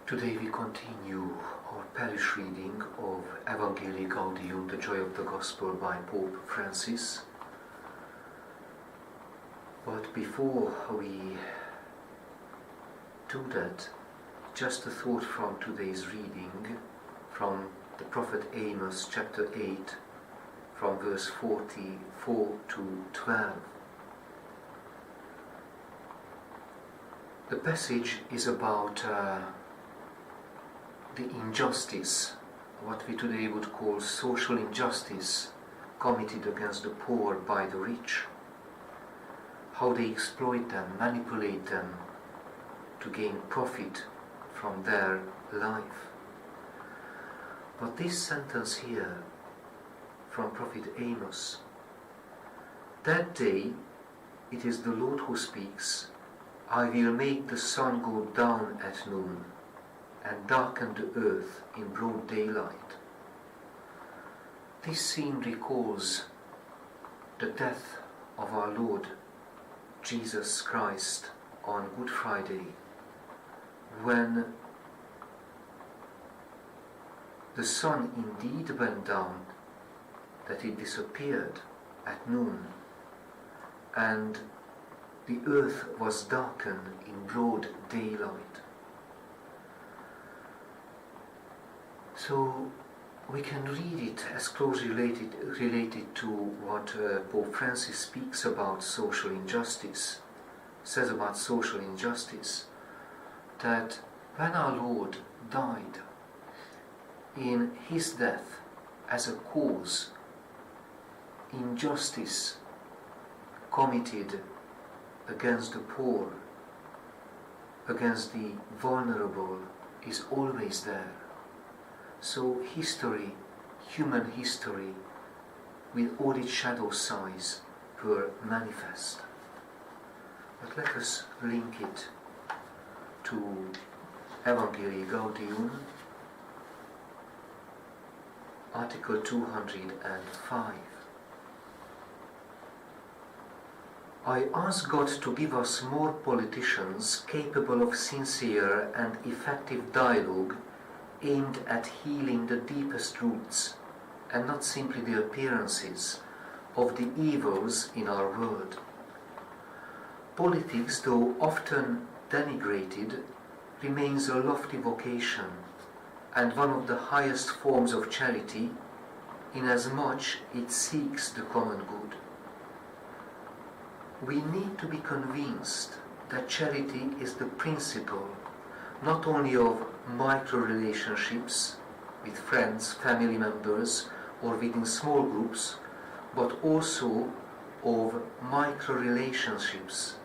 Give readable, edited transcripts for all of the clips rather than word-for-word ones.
Today we continue our parish reading of Evangelii Gaudium, the Joy of the Gospel by Pope Francis. But before we do that, just a thought from today's reading from the prophet Amos, chapter 8, from verse 44 to 12. The passage is about the injustice, what we today would call social injustice, committed against the poor by the rich. How they exploit them, manipulate them to gain profit from their life. But this sentence here from Prophet Amos, that day it is the Lord who speaks, I will make the sun go down at noon and darken the earth in broad daylight. This scene recalls the death of our Lord Jesus Christ on Good Friday, when the sun indeed went down, that it disappeared at noon, and the earth was darkened in broad daylight. So we can read it as closely related to what Pope Francis speaks about social injustice, says about social injustice, that when our Lord died, in his death as a cause, injustice committed against the poor, against the vulnerable, is always there. So history, human history, with all its shadow sides, were manifest. But let us link it to Evangelii Gaudium, Article 205. I ask God to give us more politicians capable of sincere and effective dialogue aimed at healing the deepest roots and not simply the appearances of the evils in our world. Politics, though often denigrated, remains a lofty vocation and one of the highest forms of charity, inasmuch it seeks the common good. We need to be convinced that charity is the principle not only of micro-relationships with friends, family members, or within small groups, but also of micro-relationships,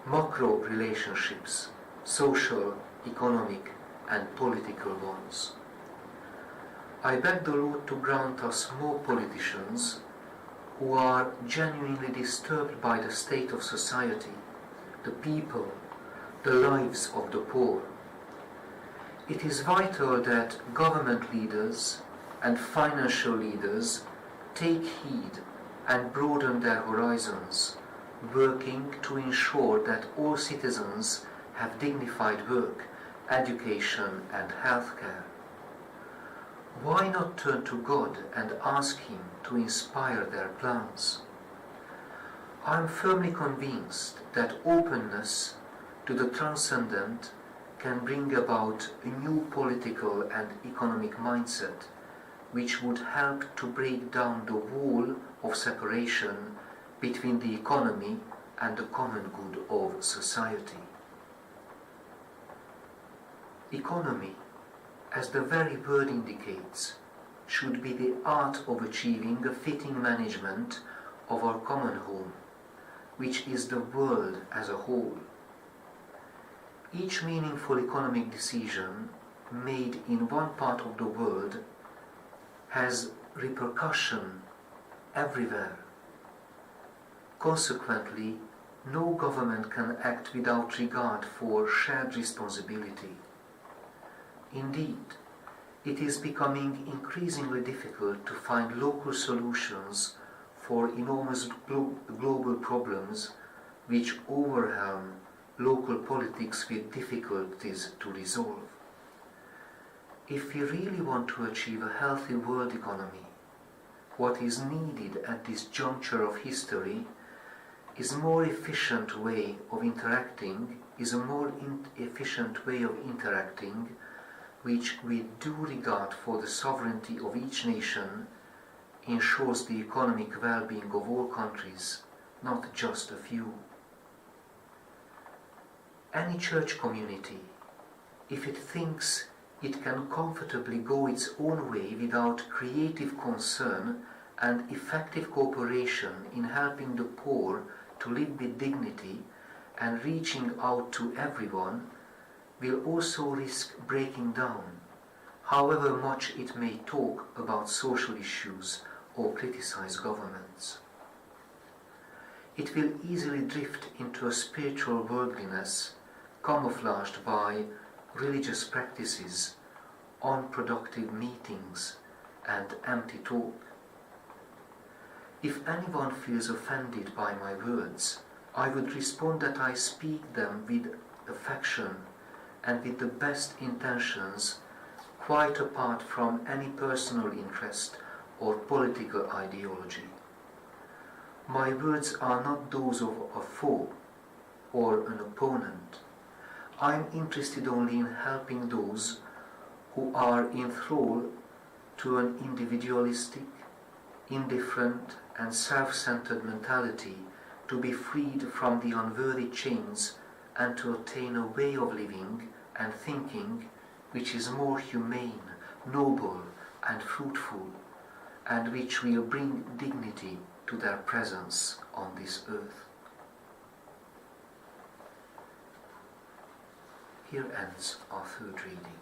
macro-relationships, social, economic, and political ones. I beg the Lord to grant us more politicians who are genuinely disturbed by the state of society, the people, the lives of the poor. It is vital that government leaders and financial leaders take heed and broaden their horizons, working to ensure that all citizens have dignified work, education and healthcare. Why not turn to God and ask Him to inspire their plans? I am firmly convinced that openness to the transcendent can bring about a new political and economic mindset which would help to break down the wall of separation between the economy and the common good of society. Economy, as the very word indicates, should be the art of achieving a fitting management of our common home, which is the world as a whole. Each meaningful economic decision made in one part of the world has repercussion everywhere. Consequently, no government can act without regard for shared responsibility. Indeed, it is becoming increasingly difficult to find local solutions for enormous global problems which overwhelm local politics with difficulties to resolve. If we really want to achieve a healthy world economy, what is needed at this juncture of history is a more efficient way of interacting, which with due regard for the sovereignty of each nation ensures the economic well-being of all countries, not just a few. Any church community, if it thinks it can comfortably go its own way without creative concern and effective cooperation in helping the poor to live with dignity and reaching out to everyone, will also risk breaking down, however much it may talk about social issues or criticize governments. It will easily drift into a spiritual worldliness camouflaged by religious practices, unproductive meetings, and empty talk. If anyone feels offended by my words, I would respond that I speak them with affection and with the best intentions, quite apart from any personal interest or political ideology. My words are not those of a foe or an opponent. I am interested only in helping those who are enthralled to an individualistic, indifferent and self-centered mentality to be freed from the unworthy chains and to attain a way of living and thinking which is more humane, noble and fruitful, and which will bring dignity to their presence on this earth. Here ends our third reading.